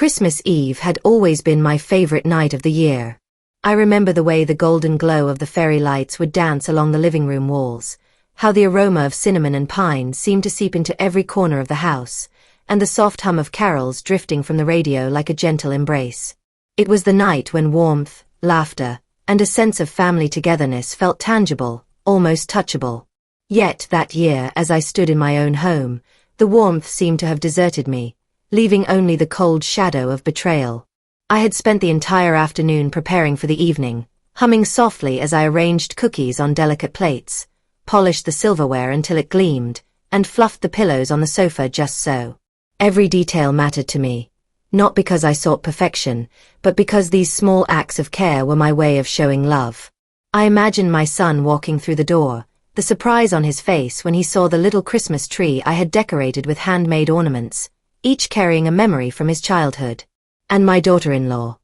Christmas Eve had always been my favorite night of the year. I remember the way the golden glow of the fairy lights would dance along the living room walls, how the aroma of cinnamon and pine seemed to seep into every corner of the house, and the soft hum of carols drifting from the radio like a gentle embrace. It was the night when warmth, laughter, and a sense of family togetherness felt tangible, almost touchable. Yet that year, as I stood in my own home, the warmth seemed to have deserted me, leaving only the cold shadow of betrayal. I had spent the entire afternoon preparing for the evening, humming softly as I arranged cookies on delicate plates, polished the silverware until it gleamed, and fluffed the pillows on the sofa just so. Every detail mattered to me, not because I sought perfection, but because these small acts of care were my way of showing love. I imagined my son walking through the door, the surprise on his face when he saw the little Christmas tree I had decorated with handmade ornaments, each carrying a memory from his childhood. And my daughter-in-law.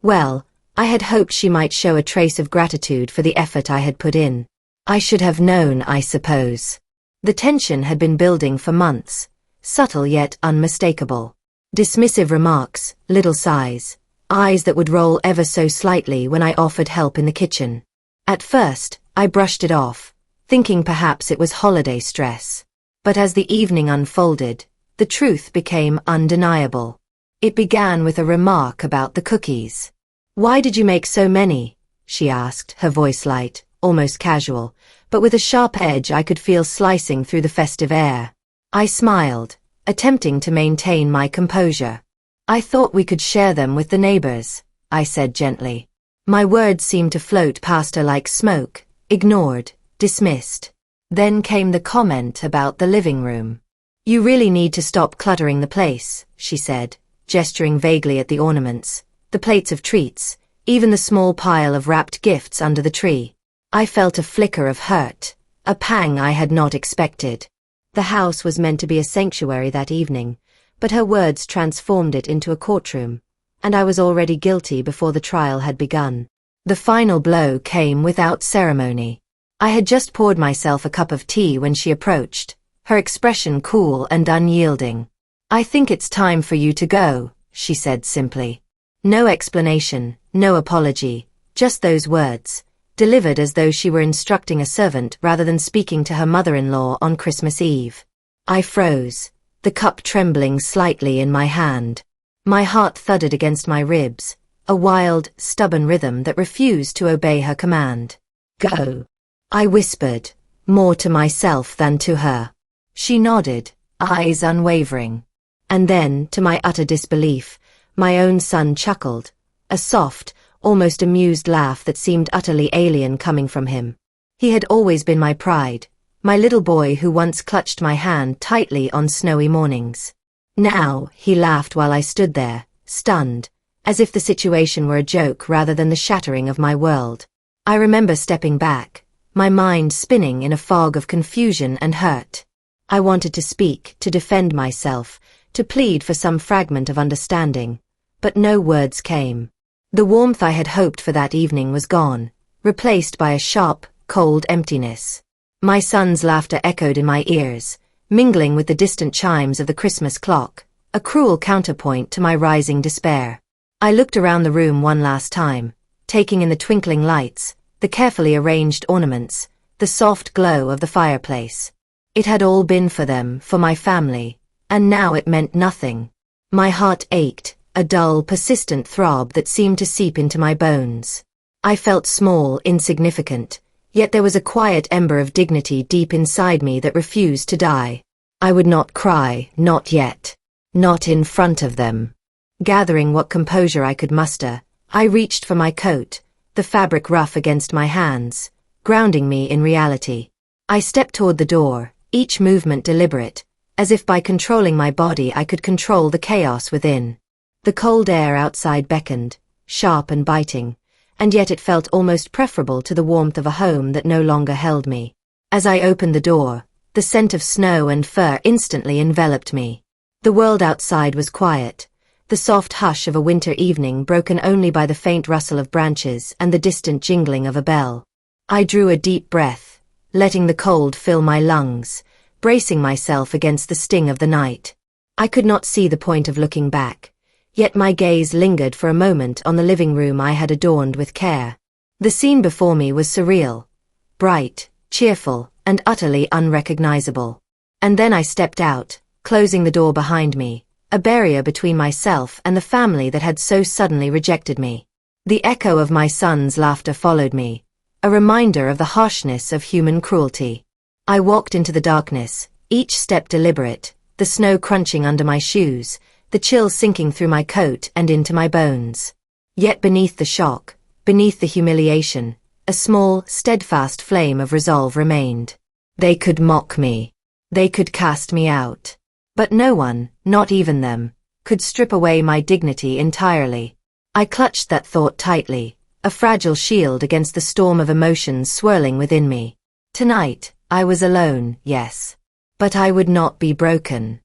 Well, I had hoped she might show a trace of gratitude for the effort I had put in. I should have known, I suppose. The tension had been building for months, subtle yet unmistakable. Dismissive remarks, little sighs, eyes that would roll ever so slightly when I offered help in the kitchen. At first, I brushed it off, thinking perhaps it was holiday stress. But as the evening unfolded, the truth became undeniable. It began with a remark about the cookies. "Why did you make so many?" she asked, her voice light, almost casual, but with a sharp edge I could feel slicing through the festive air. I smiled, attempting to maintain my composure. "I thought we could share them with the neighbors," I said gently. My words seemed to float past her like smoke, ignored, dismissed. Then came the comment about the living room. "You really need to stop cluttering the place," she said, gesturing vaguely at the ornaments, the plates of treats, even the small pile of wrapped gifts under the tree. I felt a flicker of hurt, a pang I had not expected. The house was meant to be a sanctuary that evening, but her words transformed it into a courtroom, and I was already guilty before the trial had begun. The final blow came without ceremony. I had just poured myself a cup of tea when she approached, her expression cool and unyielding. "I think it's time for you to go," she said simply. No explanation, no apology, just those words, delivered as though she were instructing a servant rather than speaking to her mother-in-law on Christmas Eve. I froze, the cup trembling slightly in my hand. My heart thudded against my ribs, a wild, stubborn rhythm that refused to obey her command. "Go," I whispered, more to myself than to her. She nodded, eyes unwavering. And then, to my utter disbelief, my own son chuckled, a soft, almost amused laugh that seemed utterly alien coming from him. He had always been my pride, my little boy who once clutched my hand tightly on snowy mornings. Now, he laughed while I stood there, stunned, as if the situation were a joke rather than the shattering of my world. I remember stepping back, my mind spinning in a fog of confusion and hurt. I wanted to speak, to defend myself, to plead for some fragment of understanding, but no words came. The warmth I had hoped for that evening was gone, replaced by a sharp, cold emptiness. My son's laughter echoed in my ears, mingling with the distant chimes of the Christmas clock, a cruel counterpoint to my rising despair. I looked around the room one last time, taking in the twinkling lights, the carefully arranged ornaments, the soft glow of the fireplace. It had all been for them, for my family, and now it meant nothing. My heart ached, a dull, persistent throb that seemed to seep into my bones. I felt small, insignificant, yet there was a quiet ember of dignity deep inside me that refused to die. I would not cry, not yet. Not in front of them. Gathering what composure I could muster, I reached for my coat, the fabric rough against my hands, grounding me in reality. I stepped toward the door, each movement deliberate, as if by controlling my body I could control the chaos within. The cold air outside beckoned, sharp and biting, and yet it felt almost preferable to the warmth of a home that no longer held me. As I opened the door, the scent of snow and fur instantly enveloped me. The world outside was quiet, the soft hush of a winter evening broken only by the faint rustle of branches and the distant jingling of a bell. I drew a deep breath, letting the cold fill my lungs, bracing myself against the sting of the night. I could not see the point of looking back, Yet my gaze lingered for a moment on the living room I had adorned with care. The scene before me was surreal, bright, cheerful, and utterly unrecognizable. And then I stepped out, closing the door behind me, a barrier between myself and the family that had so suddenly rejected me. The echo of my son's laughter followed me, a reminder of the harshness of human cruelty. I walked into the darkness, each step deliberate, the snow crunching under my shoes, the chill sinking through my coat and into my bones. Yet beneath the shock, beneath the humiliation, a small, steadfast flame of resolve remained. They could mock me. They could cast me out. But no one, not even them, could strip away my dignity entirely. I clutched that thought tightly, a fragile shield against the storm of emotions swirling within me. Tonight, I was alone, yes. But I would not be broken.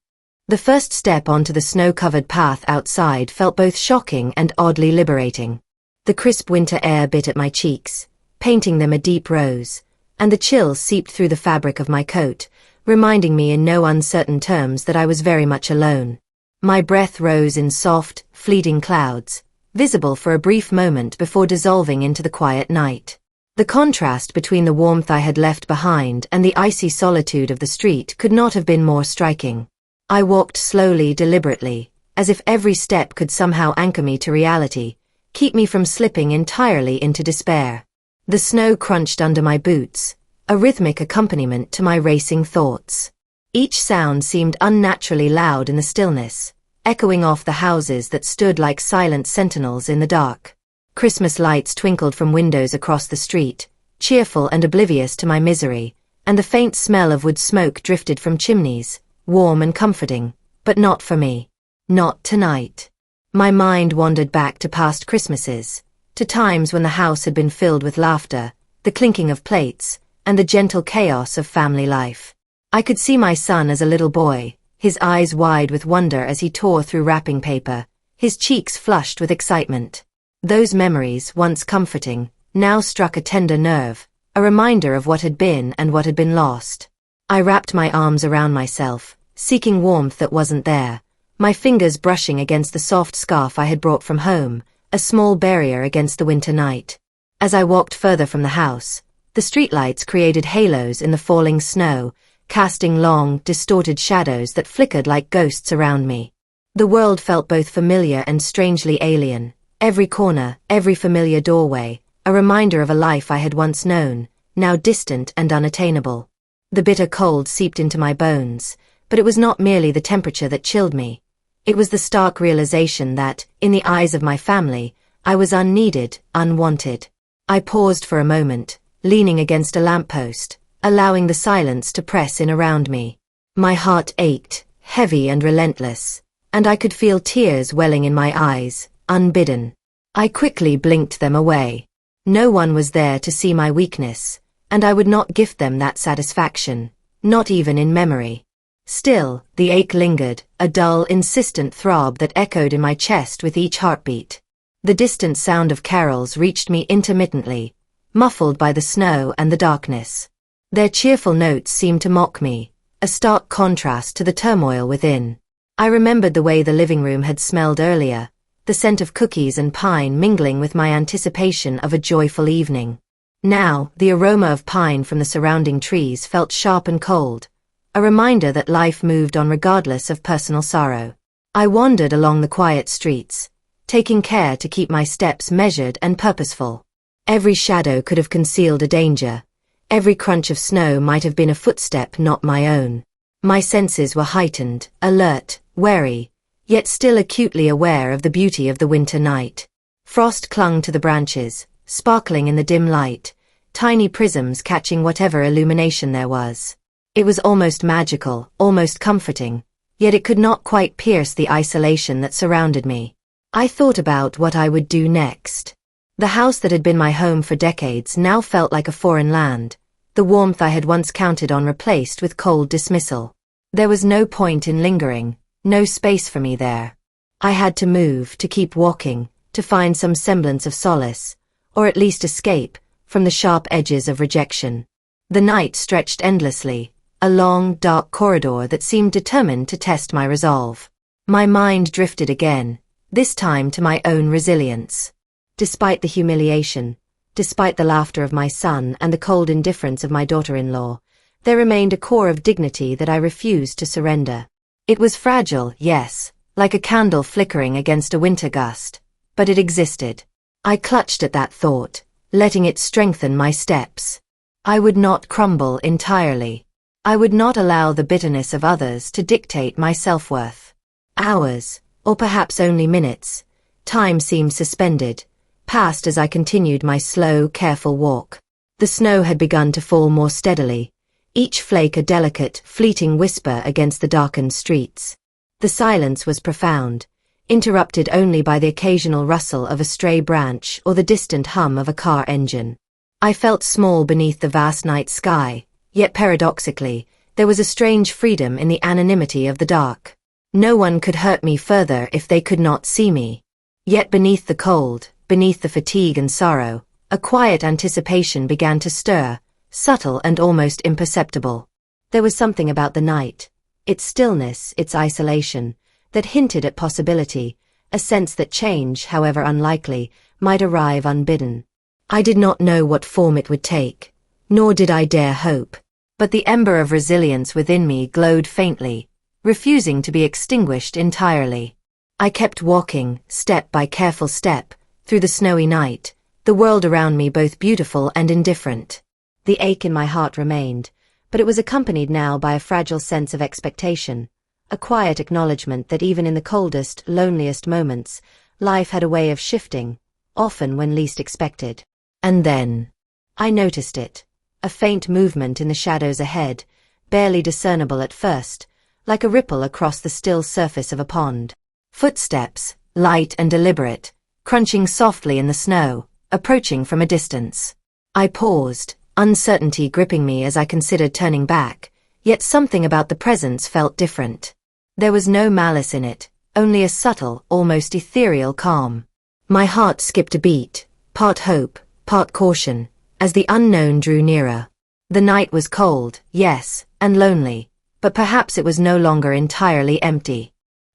The first step onto the snow-covered path outside felt both shocking and oddly liberating. The crisp winter air bit at my cheeks, painting them a deep rose, and the chill seeped through the fabric of my coat, reminding me in no uncertain terms that I was very much alone. My breath rose in soft, fleeting clouds, visible for a brief moment before dissolving into the quiet night. The contrast between the warmth I had left behind and the icy solitude of the street could not have been more striking. I walked slowly, deliberately, as if every step could somehow anchor me to reality, keep me from slipping entirely into despair. The snow crunched under my boots, a rhythmic accompaniment to my racing thoughts. Each sound seemed unnaturally loud in the stillness, echoing off the houses that stood like silent sentinels in the dark. Christmas lights twinkled from windows across the street, cheerful and oblivious to my misery, and the faint smell of wood smoke drifted from chimneys, warm and comforting, but not for me. Not tonight. My mind wandered back to past Christmases, to times when the house had been filled with laughter, the clinking of plates, and the gentle chaos of family life. I could see my son as a little boy, his eyes wide with wonder as he tore through wrapping paper, his cheeks flushed with excitement. Those memories, once comforting, now struck a tender nerve, a reminder of what had been and what had been lost. I wrapped my arms around myself, seeking warmth that wasn't there, my fingers brushing against the soft scarf I had brought from home, a small barrier against the winter night. As I walked further from the house, the streetlights created halos in the falling snow, casting long, distorted shadows that flickered like ghosts around me. The world felt both familiar and strangely alien, every corner, every familiar doorway, a reminder of a life I had once known, now distant and unattainable. The bitter cold seeped into my bones, but it was not merely the temperature that chilled me. It was the stark realization that, in the eyes of my family, I was unneeded, unwanted. I paused for a moment, leaning against a lamppost, allowing the silence to press in around me. My heart ached, heavy and relentless, and I could feel tears welling in my eyes, unbidden. I quickly blinked them away. No one was there to see my weakness, and I would not gift them that satisfaction, not even in memory. Still, the ache lingered, a dull, insistent throb that echoed in my chest with each heartbeat. The distant sound of carols reached me intermittently, muffled by the snow and the darkness. Their cheerful notes seemed to mock me, a stark contrast to the turmoil within. I remembered the way the living room had smelled earlier, the scent of cookies and pine mingling with my anticipation of a joyful evening. Now, the aroma of pine from the surrounding trees felt sharp and cold, a reminder that life moved on regardless of personal sorrow. I wandered along the quiet streets, taking care to keep my steps measured and purposeful. Every shadow could have concealed a danger. Every crunch of snow might have been a footstep not my own. My senses were heightened, alert, wary, yet still acutely aware of the beauty of the winter night. Frost clung to the branches, sparkling in the dim light, tiny prisms catching whatever illumination there was. It was almost magical, almost comforting, yet it could not quite pierce the isolation that surrounded me. I thought about what I would do next. The house that had been my home for decades now felt like a foreign land, the warmth I had once counted on replaced with cold dismissal. There was no point in lingering, no space for me there. I had to move, to keep walking, to find some semblance of solace, or at least escape, from the sharp edges of rejection. The night stretched endlessly, a long, dark corridor that seemed determined to test my resolve. My mind drifted again, this time to my own resilience. Despite the humiliation, despite the laughter of my son and the cold indifference of my daughter-in-law, there remained a core of dignity that I refused to surrender. It was fragile, yes, like a candle flickering against a winter gust, but it existed. I clutched at that thought, letting it strengthen my steps. I would not crumble entirely. I would not allow the bitterness of others to dictate my self-worth. Hours, or perhaps only minutes, time seemed suspended, passed as I continued my slow, careful walk. The snow had begun to fall more steadily, each flake a delicate, fleeting whisper against the darkened streets. The silence was profound, interrupted only by the occasional rustle of a stray branch or the distant hum of a car engine. I felt small beneath the vast night sky, yet paradoxically, there was a strange freedom in the anonymity of the dark. No one could hurt me further if they could not see me. Yet beneath the cold, beneath the fatigue and sorrow, a quiet anticipation began to stir, subtle and almost imperceptible. There was something about the night, its stillness, its isolation, that hinted at possibility, a sense that change, however unlikely, might arrive unbidden. I did not know what form it would take, nor did I dare hope, but the ember of resilience within me glowed faintly, refusing to be extinguished entirely. I kept walking, step by careful step, through the snowy night, the world around me both beautiful and indifferent. The ache in my heart remained, but it was accompanied now by a fragile sense of expectation, a quiet acknowledgement that even in the coldest, loneliest moments, life had a way of shifting, often when least expected. And then, I noticed it, a faint movement in the shadows ahead, barely discernible at first, like a ripple across the still surface of a pond. Footsteps, light and deliberate, crunching softly in the snow, approaching from a distance. I paused, uncertainty gripping me as I considered turning back, yet something about the presence felt different. There was no malice in it, only a subtle, almost ethereal calm. My heart skipped a beat, part hope, part caution, as the unknown drew nearer. The night was cold, yes, and lonely, but perhaps it was no longer entirely empty.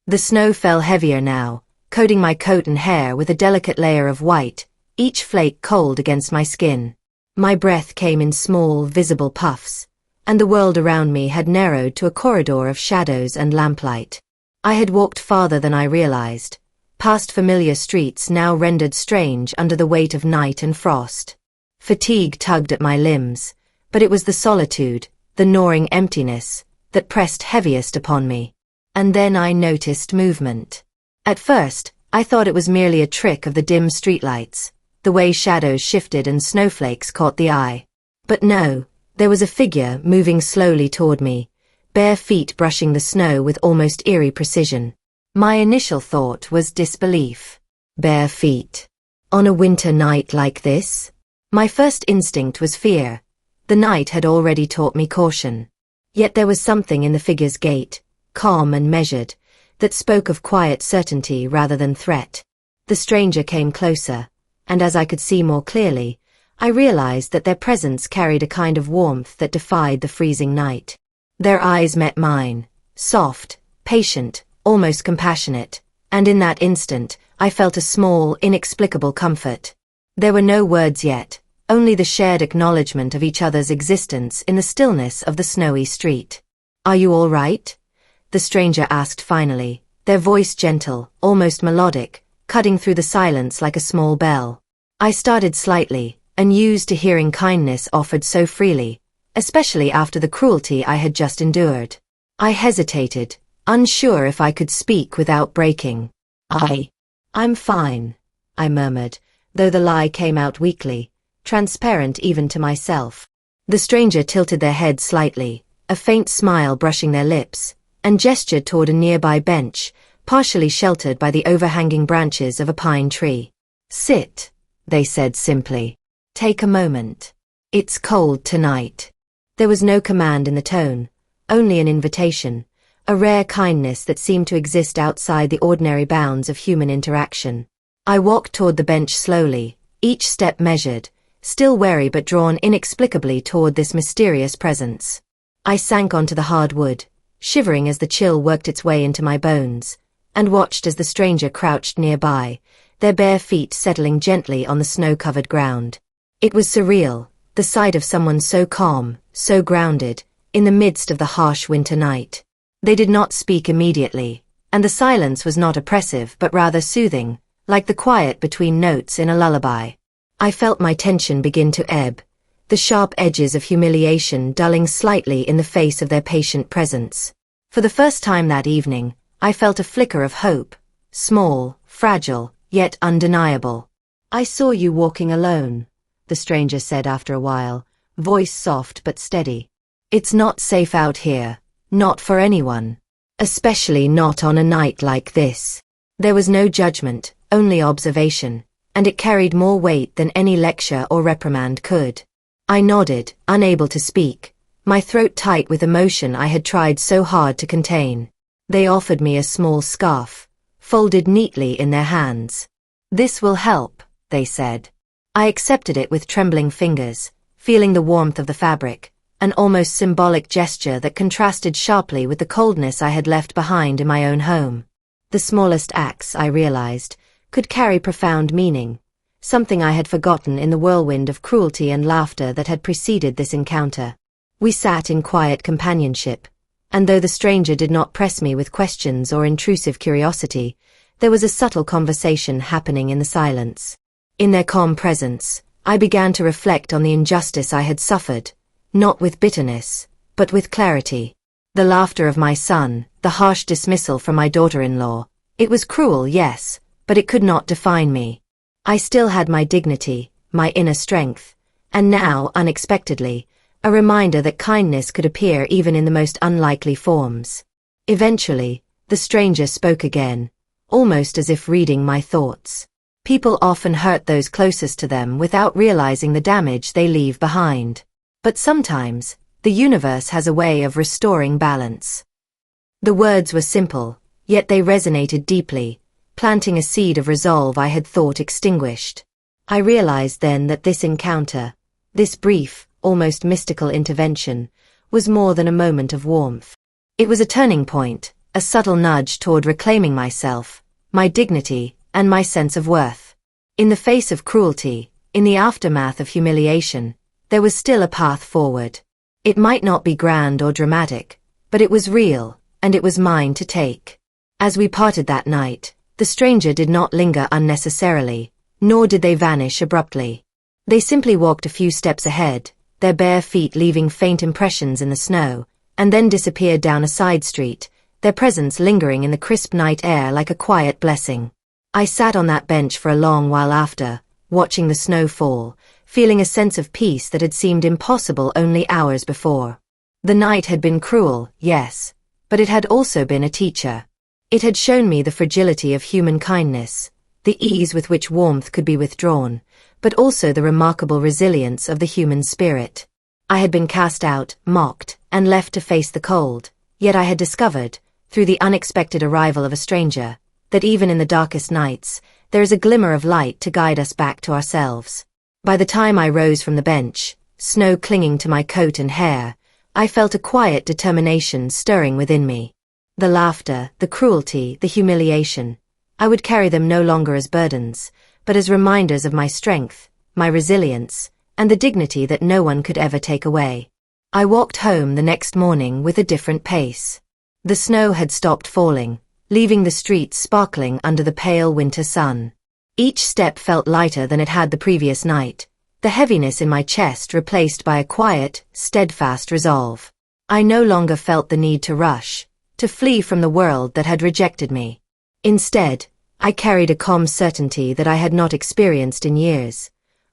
The snow fell heavier now, coating my coat and hair with a delicate layer of white, each flake cold against my skin. My breath came in small, visible puffs, and the world around me had narrowed to a corridor of shadows and lamplight. I had walked farther than I realized, past familiar streets now rendered strange under the weight of night and frost. Fatigue tugged at my limbs, but it was the solitude, the gnawing emptiness, that pressed heaviest upon me. And then I noticed movement. At first, I thought it was merely a trick of the dim streetlights, the way shadows shifted and snowflakes caught the eye. But no, there was a figure moving slowly toward me, bare feet brushing the snow with almost eerie precision. My initial thought was disbelief. Bare feet. On a winter night like this? My first instinct was fear. The night had already taught me caution. Yet there was something in the figure's gait, calm and measured, that spoke of quiet certainty rather than threat. The stranger came closer, and as I could see more clearly, I realized that their presence carried a kind of warmth that defied the freezing night. Their eyes met mine, soft, patient, almost compassionate, and in that instant, I felt a small, inexplicable comfort. There were no words yet, only the shared acknowledgement of each other's existence in the stillness of the snowy street. "Are you all right?" the stranger asked finally, their voice gentle, almost melodic, cutting through the silence like a small bell. I started slightly, unused to hearing kindness offered so freely, especially after the cruelty I had just endured. I hesitated, unsure if I could speak without breaking. I'm fine," I murmured, though the lie came out weakly, transparent even to myself. The stranger tilted their head slightly, a faint smile brushing their lips, and gestured toward a nearby bench, partially sheltered by the overhanging branches of a pine tree. "Sit," they said simply. "Take a moment. It's cold tonight." There was no command in the tone, only an invitation, a rare kindness that seemed to exist outside the ordinary bounds of human interaction. I walked toward the bench slowly, each step measured, still wary but drawn inexplicably toward this mysterious presence. I sank onto the hard wood, shivering as the chill worked its way into my bones, and watched as the stranger crouched nearby, their bare feet settling gently on the snow-covered ground. It was surreal, the sight of someone so calm, so grounded, in the midst of the harsh winter night. They did not speak immediately, and the silence was not oppressive but rather soothing, like the quiet between notes in a lullaby. I felt my tension begin to ebb, the sharp edges of humiliation dulling slightly in the face of their patient presence. For the first time that evening, I felt a flicker of hope, small, fragile, yet undeniable. "I saw you walking alone," the stranger said after a while, voice soft but steady. "It's not safe out here, not for anyone. Especially not on a night like this." There was no judgment, only observation, and it carried more weight than any lecture or reprimand could. I nodded, unable to speak, my throat tight with emotion I had tried so hard to contain. They offered me a small scarf, folded neatly in their hands. "This will help," they said. I accepted it with trembling fingers, feeling the warmth of the fabric, an almost symbolic gesture that contrasted sharply with the coldness I had left behind in my own home. The smallest acts, I realized, could carry profound meaning, something I had forgotten in the whirlwind of cruelty and laughter that had preceded this encounter. We sat in quiet companionship, and though the stranger did not press me with questions or intrusive curiosity, there was a subtle conversation happening in the silence. In their calm presence, I began to reflect on the injustice I had suffered, not with bitterness, but with clarity. The laughter of my son, the harsh dismissal from my daughter-in-law, it was cruel, yes, but it could not define me. I still had my dignity, my inner strength, and now, unexpectedly, a reminder that kindness could appear even in the most unlikely forms. Eventually, the stranger spoke again, almost as if reading my thoughts. People often hurt those closest to them without realizing the damage they leave behind. But sometimes, the universe has a way of restoring balance. The words were simple, yet they resonated deeply, planting a seed of resolve I had thought extinguished. I realized then that this encounter, this brief, almost mystical intervention, was more than a moment of warmth. It was a turning point, a subtle nudge toward reclaiming myself, my dignity, and my sense of worth. In the face of cruelty, in the aftermath of humiliation, there was still a path forward. It might not be grand or dramatic, but it was real, and it was mine to take. As we parted that night, the stranger did not linger unnecessarily, nor did they vanish abruptly. They simply walked a few steps ahead, their bare feet leaving faint impressions in the snow, and then disappeared down a side street, their presence lingering in the crisp night air like a quiet blessing. I sat on that bench for a long while after, watching the snow fall, feeling a sense of peace that had seemed impossible only hours before. The night had been cruel, yes, but it had also been a teacher. It had shown me the fragility of human kindness, the ease with which warmth could be withdrawn, but also the remarkable resilience of the human spirit. I had been cast out, mocked, and left to face the cold, yet I had discovered, through the unexpected arrival of a stranger, that even in the darkest nights, there is a glimmer of light to guide us back to ourselves. By the time I rose from the bench, snow clinging to my coat and hair, I felt a quiet determination stirring within me. The laughter, the cruelty, the humiliation, I would carry them no longer as burdens, but as reminders of my strength, my resilience, and the dignity that no one could ever take away. I walked home the next morning with a different pace. The snow had stopped falling, leaving the streets sparkling under the pale winter sun. Each step felt lighter than it had the previous night, the heaviness in my chest replaced by a quiet, steadfast resolve. I no longer felt the need to rush, to flee from the world that had rejected me. Instead, I carried a calm certainty that I had not experienced in years.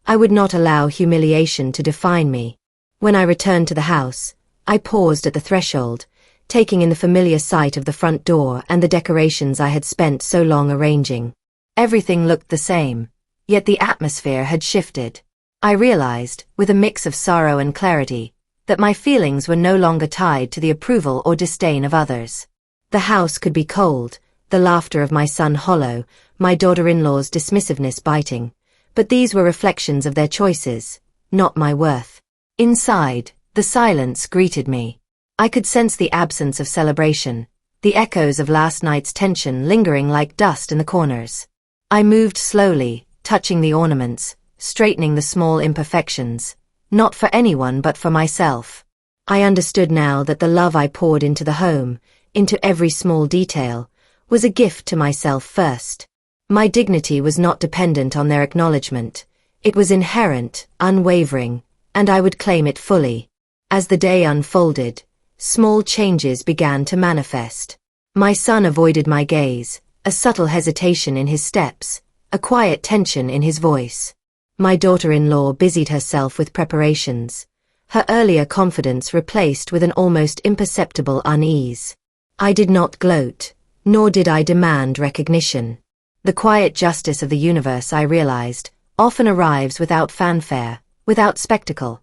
I would not allow humiliation to define me. When I returned to the house, I paused at the threshold, taking in the familiar sight of the front door and the decorations I had spent so long arranging. Everything looked the same, yet the atmosphere had shifted. I realized, with a mix of sorrow and clarity, that my feelings were no longer tied to the approval or disdain of others. The house could be cold, the laughter of my son hollow, my daughter-in-law's dismissiveness biting, but these were reflections of their choices, not my worth. Inside, the silence greeted me. I could sense the absence of celebration, the echoes of last night's tension lingering like dust in the corners. I moved slowly, touching the ornaments, straightening the small imperfections, not for anyone but for myself. I understood now that the love I poured into the home, into every small detail, was a gift to myself first. My dignity was not dependent on their acknowledgement. It was inherent, unwavering, and I would claim it fully. As the day unfolded, small changes began to manifest. My son avoided my gaze, a subtle hesitation in his steps, a quiet tension in his voice. My daughter-in-law busied herself with preparations, her earlier confidence replaced with an almost imperceptible unease. I did not gloat, nor did I demand recognition. The quiet justice of the universe, I realized, often arrives without fanfare, without spectacle.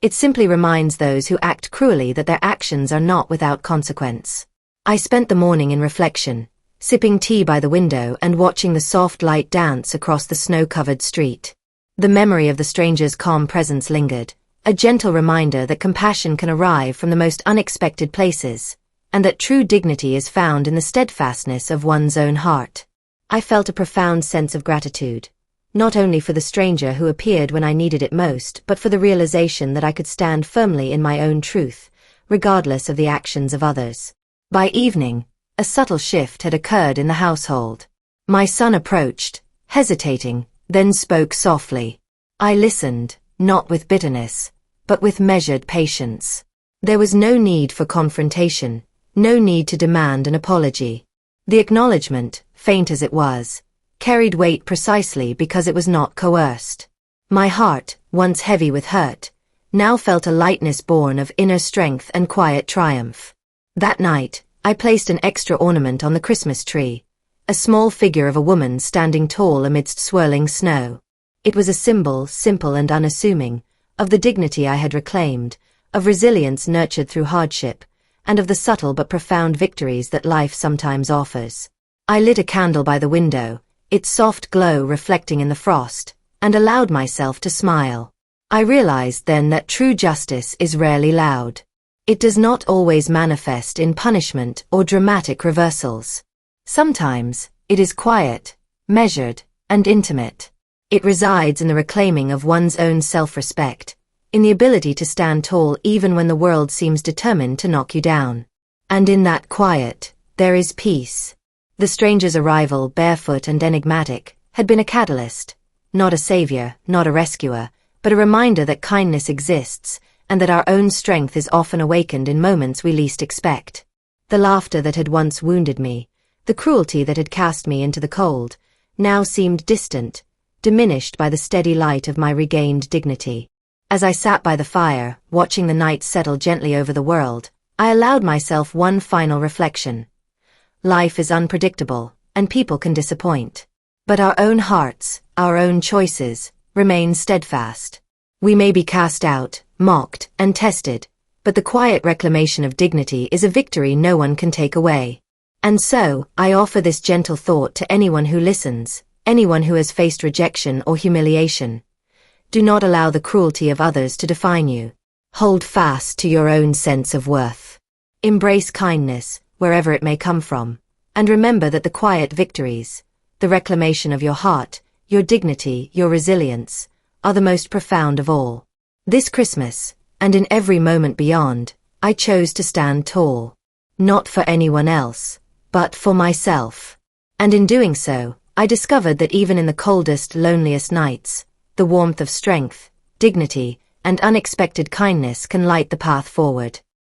It simply reminds those who act cruelly that their actions are not without consequence. I spent the morning in reflection, sipping tea by the window and watching the soft light dance across the snow-covered street. The memory of the stranger's calm presence lingered, a gentle reminder that compassion can arrive from the most unexpected places, and that true dignity is found in the steadfastness of one's own heart. I felt a profound sense of gratitude, not only for the stranger who appeared when I needed it most, but for the realization that I could stand firmly in my own truth, regardless of the actions of others. By evening, a subtle shift had occurred in the household. My son approached, hesitating, then spoke softly. I listened, not with bitterness, but with measured patience. There was no need for confrontation, no need to demand an apology. The acknowledgement, faint as it was, carried weight precisely because it was not coerced. My heart, once heavy with hurt, now felt a lightness born of inner strength and quiet triumph. That night, I placed an extra ornament on the Christmas tree, a small figure of a woman standing tall amidst swirling snow. It was a symbol, simple and unassuming, of the dignity I had reclaimed, of resilience nurtured through hardship, and of the subtle but profound victories that life sometimes offers. I lit a candle by the window, its soft glow reflecting in the frost, and allowed myself to smile. I realized then that true justice is rarely loud. It does not always manifest in punishment or dramatic reversals. Sometimes, it is quiet, measured, and intimate. It resides in the reclaiming of one's own self-respect, in the ability to stand tall even when the world seems determined to knock you down. And in that quiet, there is peace. The stranger's arrival, barefoot and enigmatic, had been a catalyst, not a savior, not a rescuer, but a reminder that kindness exists, and that our own strength is often awakened in moments we least expect. The laughter that had once wounded me, the cruelty that had cast me into the cold, now seemed distant, diminished by the steady light of my regained dignity. As I sat by the fire, watching the night settle gently over the world, I allowed myself one final reflection. Life is unpredictable, and people can disappoint. But our own hearts, our own choices, remain steadfast. We may be cast out, mocked, and tested, but the quiet reclamation of dignity is a victory no one can take away. And so, I offer this gentle thought to anyone who listens, anyone who has faced rejection or humiliation. Do not allow the cruelty of others to define you. Hold fast to your own sense of worth. Embrace kindness, wherever it may come from, and remember that the quiet victories, the reclamation of your heart, your dignity, your resilience, are the most profound of all. This Christmas, and in every moment beyond, I chose to stand tall. Not for anyone else, but for myself. And in doing so, I discovered that even in the coldest, loneliest nights, the warmth of strength, dignity, and unexpected kindness can light the path forward.